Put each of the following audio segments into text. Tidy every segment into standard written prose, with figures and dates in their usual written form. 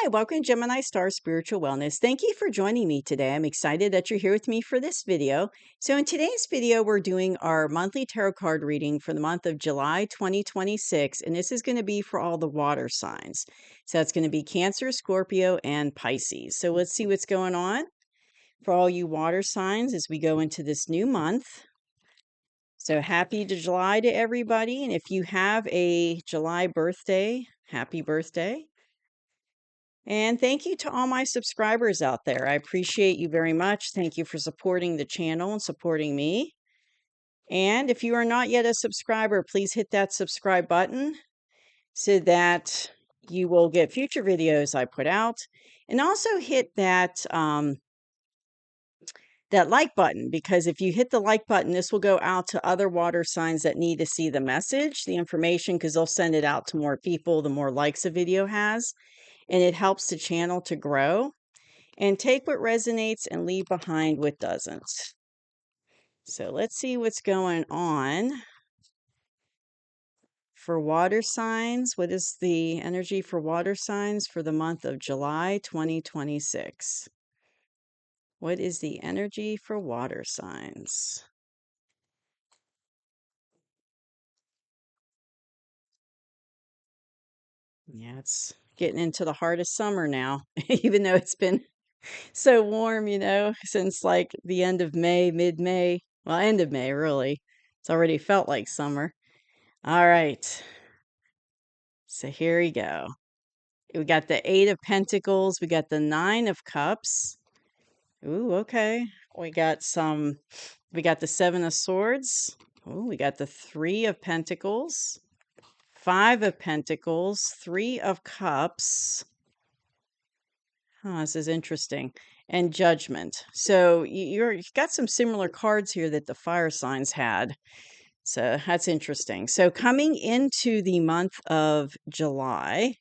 Hi, welcome to Gemini Star Spiritual Wellness. Thank you for joining me today. I'm excited that you're here with me for this video. So in today's video, we're doing our monthly tarot card reading for the month of July 2026, and this is going to be for all the water signs. So it's going to be Cancer, Scorpio, and Pisces. So let's see what's going on for all you water signs as we go into this new month. So happy July to everybody, and if you have a July birthday, happy birthday. And thank you to all my subscribers out there. I appreciate you very much. Thank you for supporting the channel and supporting me. And if you are not yet a subscriber, please hit that subscribe button so that you will get future videos I put out. And also hit that that like button, because if you hit the like button, this will go out to other water signs that need to see the message, the information, because they'll send it out to more people the more likes a video has. And it helps the channel to grow. And take what resonates and leave behind what doesn't. So let's see what's going on for water signs. What is the energy for water signs for the month of July 2026? What is the energy for water signs? Yeah, it's getting into the heart of summer now, even though it's been so warm, since like the end of May, mid-May. Well, end of May, really. It's already felt like summer. All right. So here we go. We got the Eight of Pentacles. We got the Nine of Cups. Ooh, okay. We got the Seven of Swords. Ooh, we got the Three of Pentacles. Five of Pentacles. Three of Cups. This is interesting. And Judgment. So you've got some similar cards here that the fire signs had. So that's interesting. So coming into the month of July,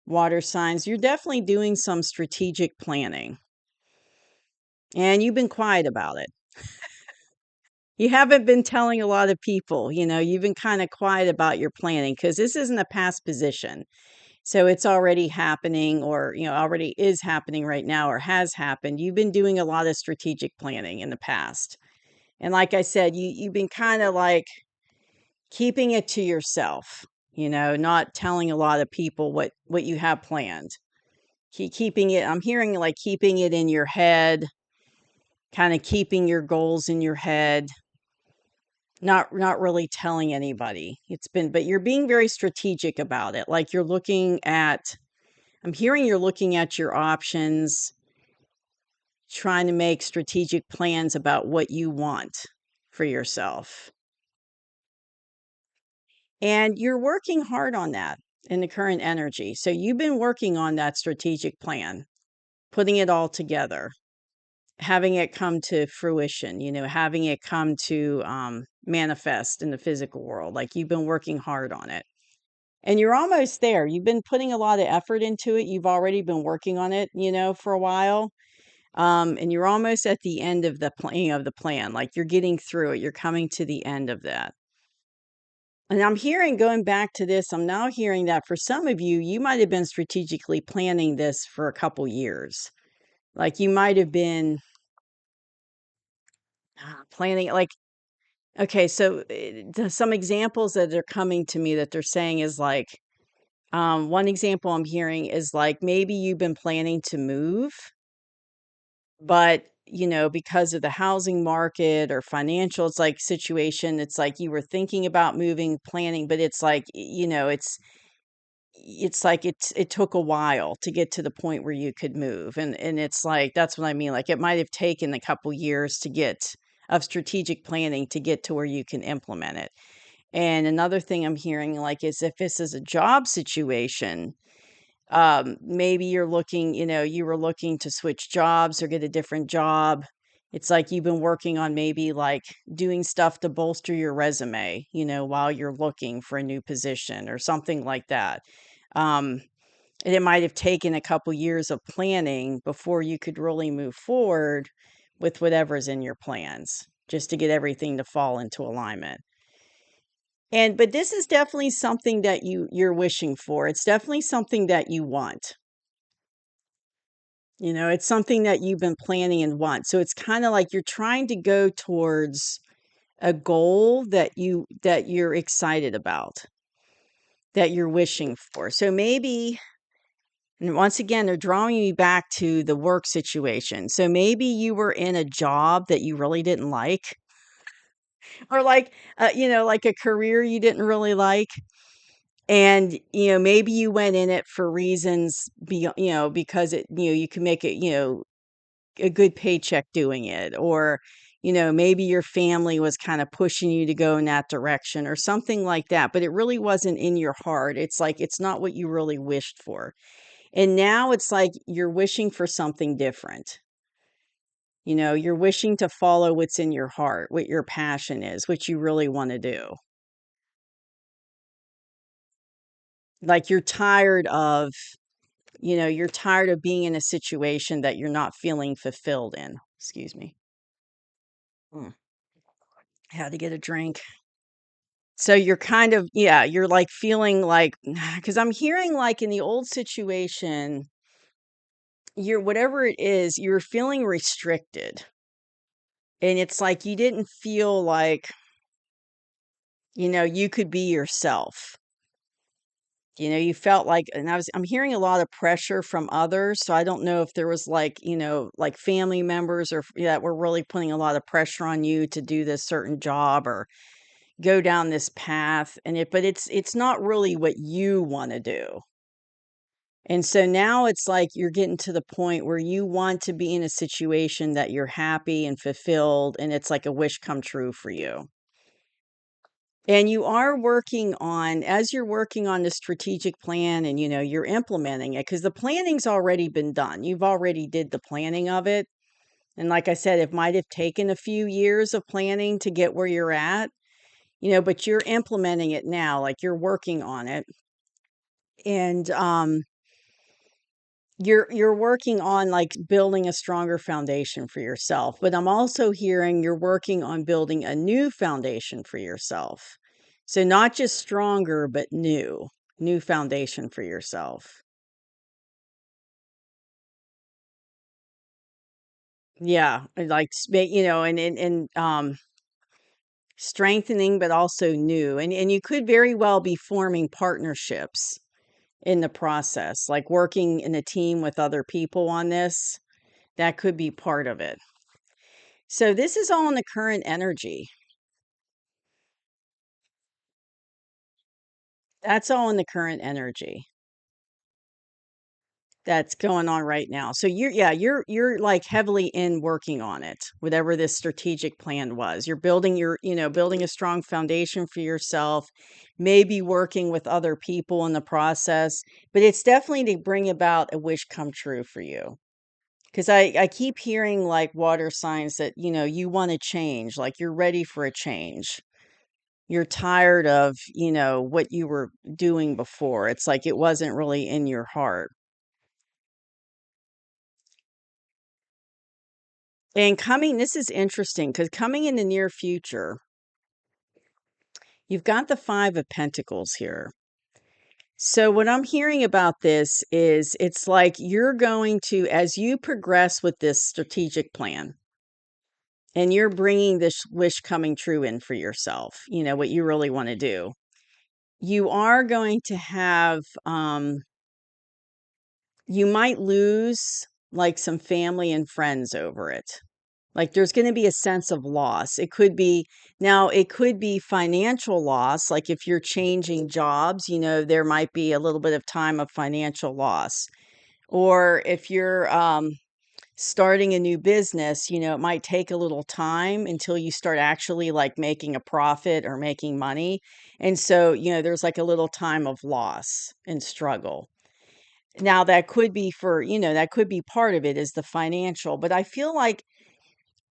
water signs, you're definitely doing some strategic planning. And you've been quiet about it. You haven't been telling a lot of people, you've been kind of quiet about your planning because this isn't a past position. So it's already happening, or, already is happening right now, or has happened. You've been doing a lot of strategic planning in the past. And like I said, you've been kind of like keeping it to yourself, not telling a lot of people what you have planned. Keeping it, I'm hearing like keeping it in your head, kind of keeping your goals in your head, not really telling anybody. But you're being very strategic about it. Like I'm hearing you're looking at your options, trying to make strategic plans about what you want for yourself. And you're working hard on that in the current energy. So you've been working on that strategic plan, putting it all together, having it come to fruition, having it come to manifest in the physical world. Like you've been working hard on it. And you're almost there. You've been putting a lot of effort into it. You've already been working on it, for a while. And you're almost at the end of the plan. Like you're getting through it. You're coming to the end of that. And I'm hearing, going back to this, I'm now hearing that for some of you, you might have been strategically planning this for a couple years. Like you might have been planning, like, okay, so some examples that are coming to me that they're saying is like, one example I'm hearing is like maybe you've been planning to move, but because of the housing market or financial, it's like situation, it's like you were thinking about moving, planning, but it's like, it's like it took a while to get to the point where you could move. And it's like, that's what I mean. Like it might have taken a couple years of strategic planning to get to where you can implement it. And another thing I'm hearing like is if this is a job situation, maybe you were looking to switch jobs or get a different job. It's like you've been working on maybe like doing stuff to bolster your resume, while you're looking for a new position or something like that. um and it might have taken a couple years of planning before you could really move forward with whatever's in your plans, just to get everything to fall into alignment. But this is definitely something that you're wishing for. It's definitely something that you want. It's something that you've been planning and want. So it's kind of like you're trying to go towards a goal that you're excited about, that you're wishing for. So maybe, and once again, they're drawing me back to the work situation. So maybe you were in a job that you really didn't like, or like, like a career you didn't really like. And, maybe you went in it for reasons because you can make it, a good paycheck doing it, or maybe your family was kind of pushing you to go in that direction or something like that, but it really wasn't in your heart. It's like it's not what you really wished for, and now it's like you're wishing for something different. You're wishing to follow what's in your heart, what your passion is, what you really want to do. Like you're tired of being in a situation that you're not feeling fulfilled in. Excuse me. Mm, had to get a drink. So you're kind of, yeah, you're like feeling like, because I'm hearing like in the old situation, you're whatever it is, you're feeling restricted. And it's like you didn't feel like, you could be yourself. You felt like, and I'm hearing a lot of pressure from others. So I don't know if there was like, like family members or that were really putting a lot of pressure on you to do this certain job or go down this path. But it's not really what you want to do. And so now it's like you're getting to the point where you want to be in a situation that you're happy and fulfilled, and it's like a wish come true for you. And you are working on, as you're working on the strategic plan and you're implementing it, because the planning's already been done. You've already did the planning of it. And like I said, it might have taken a few years of planning to get where you're at, but you're implementing it now, like you're working on it. And you're working on like building a stronger foundation for yourself, but I'm also hearing you're working on building a new foundation for yourself. So not just stronger, but new foundation for yourself. Yeah, and like and strengthening, but also new. And you could very well be forming partnerships in the process, like working in a team with other people on this. That could be part of it. So this is all in the current energy. That's all in the current energy that's going on right now. So you're like heavily in working on it, whatever this strategic plan was. You're building building a strong foundation for yourself, maybe working with other people in the process, but it's definitely to bring about a wish come true for you. Because I keep hearing like water signs that, you want to change, like you're ready for a change. You're tired of, what you were doing before. It's like it wasn't really in your heart. And this is interesting because coming in the near future, you've got the 5 of Pentacles here. So what I'm hearing about this is it's like you're going to, as you progress with this strategic plan, and you're bringing this wish coming true in for yourself, what you really want to do. You are going to have you might lose like some family and friends over it. Like there's going to be a sense of loss. It could be financial loss. Like if you're changing jobs, there might be a little bit of time of financial loss. Or if you're starting a new business, it might take a little time until you start actually like making a profit or making money. And so, there's like a little time of loss and struggle. Now that could be that could be part of it is the financial, but I feel like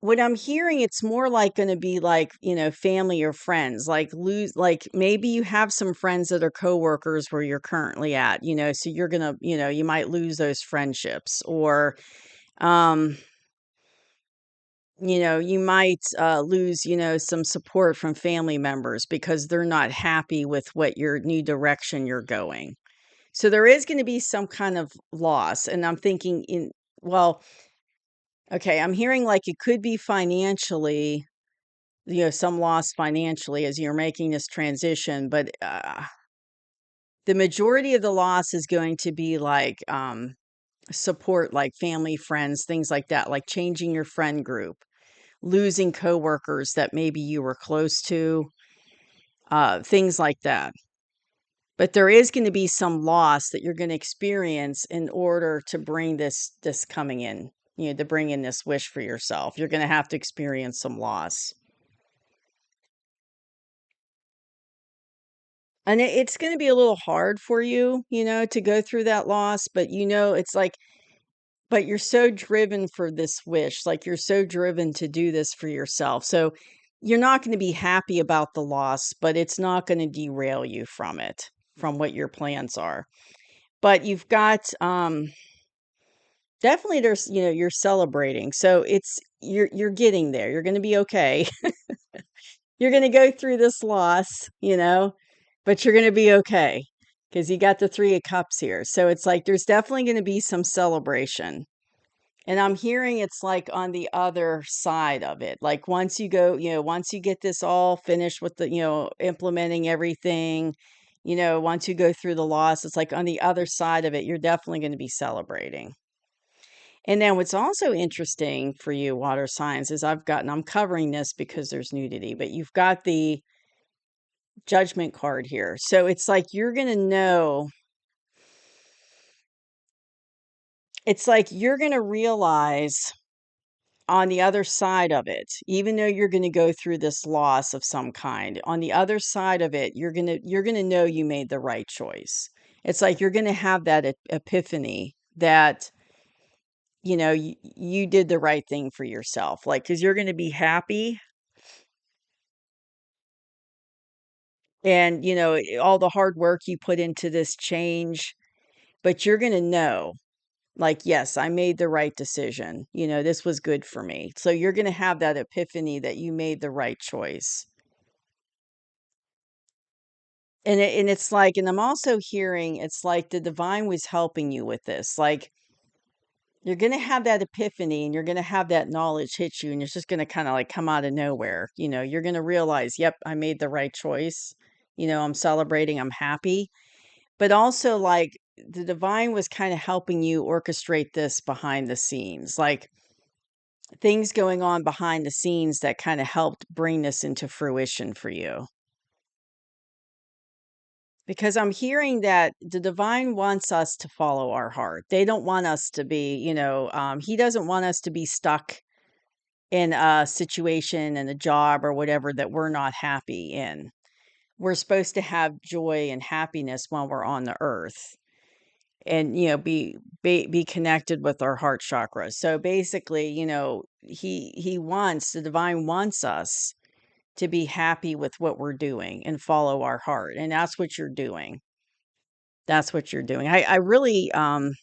what I'm hearing, it's more like gonna be like, family or friends, like like maybe you have some friends that are coworkers where you're currently at, so you're gonna, you might lose those friendships or um, you might lose, some support from family members because they're not happy with what your new direction you're going. So there is going to be some kind of loss. And I'm thinking in well, okay, I'm hearing like it could be financially, some loss financially as you're making this transition, but the majority of the loss is going to be like support, like family, friends, things like that, like changing your friend group, losing coworkers that maybe you were close to, things like that. But there is going to be some loss that you're going to experience in order to bring this coming in, to bring in this wish for yourself. You're going to have to experience some loss. And it's going to be a little hard for you, to go through that loss, but it's like, but you're so driven for this wish, like you're so driven to do this for yourself. So you're not going to be happy about the loss, but it's not going to derail you from it, from what your plans are. But you've got definitely there's, you're celebrating. So you're getting there. You're going to be okay. You're going to go through this loss, but you're going to be okay because you got the 3 of cups here. So it's like there's definitely going to be some celebration. And I'm hearing it's like on the other side of it. Like once you go, once you get this all finished with the, implementing everything, once you go through the loss, it's like on the other side of it, you're definitely going to be celebrating. And then what's also interesting for you, water signs, is I'm covering this because there's nudity, but you've got the judgment card here. So it's like you're going to know, it's like you're going to realize on the other side of it, even though you're going to go through this loss of some kind, on the other side of it, you're going to know you made the right choice. It's like you're going to have that epiphany that you did the right thing for yourself, like cuz you're going to be happy and all the hard work you put into this change, but you're going to know, like, yes, I made the right decision. This was good for me. So you're going to have that epiphany that you made the right choice. And it's like, and I'm also hearing it's like the divine was helping you with this. Like you're going to have that epiphany and you're going to have that knowledge hit you and it's just going to kind of like come out of nowhere. You're going to realize, yep, I made the right choice. I'm celebrating, I'm happy. But also like the divine was kind of helping you orchestrate this behind the scenes. Like things going on behind the scenes that kind of helped bring this into fruition for you. Because I'm hearing that the divine wants us to follow our heart. They don't want us to be, he doesn't want us to be stuck in a situation and a job or whatever that we're not happy in. We're supposed to have joy and happiness when we're on the earth and, be connected with our heart chakra. So basically, the divine wants us to be happy with what we're doing and follow our heart. And that's what you're doing. That's what you're doing. I really, and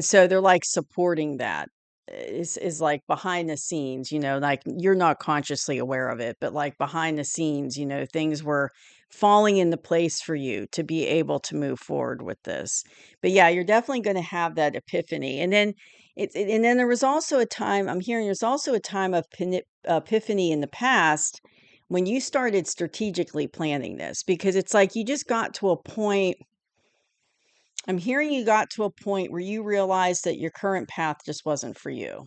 so they're like supporting that is like behind the scenes, like you're not consciously aware of it, but like behind the scenes, things were falling into place for you to be able to move forward with this. But yeah, you're definitely going to have that epiphany. And then and then there was also a time I'm hearing there's also a time of epiphany in the past when you started strategically planning this because it's like you just got to a point. I'm hearing you got to a point where you realized that your current path just wasn't for you.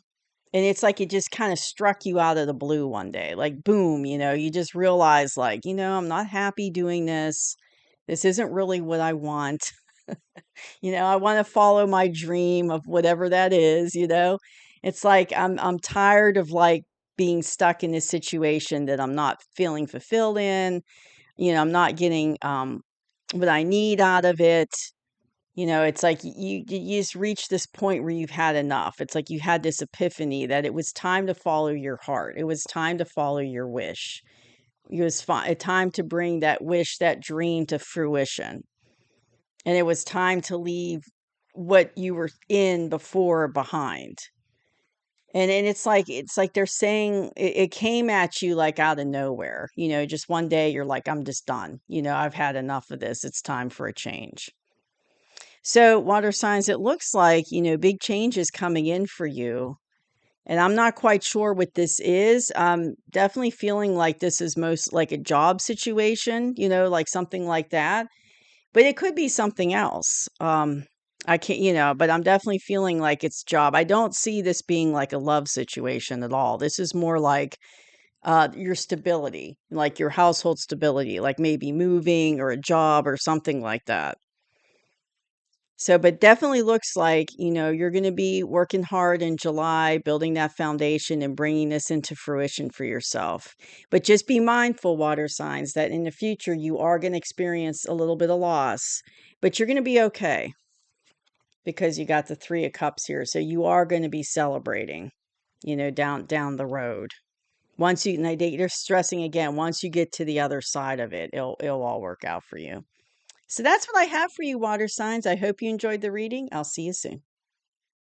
And it's like it just kind of struck you out of the blue one day. Like boom, you just realize like, I'm not happy doing this. This isn't really what I want. I want to follow my dream of whatever that is. It's like I'm tired of like being stuck in this situation that I'm not feeling fulfilled in. I'm not getting what I need out of it. It's like you just reach this point where you've had enough. It's like you had this epiphany that it was time to follow your heart. It was time to follow your wish. It was a time to bring that wish, that dream to fruition. And it was time to leave what you were in before behind. And it's like they're saying it came at you like out of nowhere. Just one day you're like, I'm just done. I've had enough of this. It's time for a change. So, water signs, it looks like, big changes coming in for you. And I'm not quite sure what this is. Definitely feeling like this is most like a job situation, like something like that. But it could be something else. I can't, but I'm definitely feeling like it's job. I don't see this being like a love situation at all. This is more like your stability, like your household stability, like maybe moving or a job or something like that. So, but definitely looks like, you're going to be working hard in July, building that foundation and bringing this into fruition for yourself. But just be mindful, water signs, that in the future you are going to experience a little bit of loss, but you're going to be okay because you got the 3 of cups here. So you are going to be celebrating, down the road. Once you, and they're stressing again, once you get to the other side of it, it'll all work out for you. So that's what I have for you, water signs. I hope you enjoyed the reading. I'll see you soon.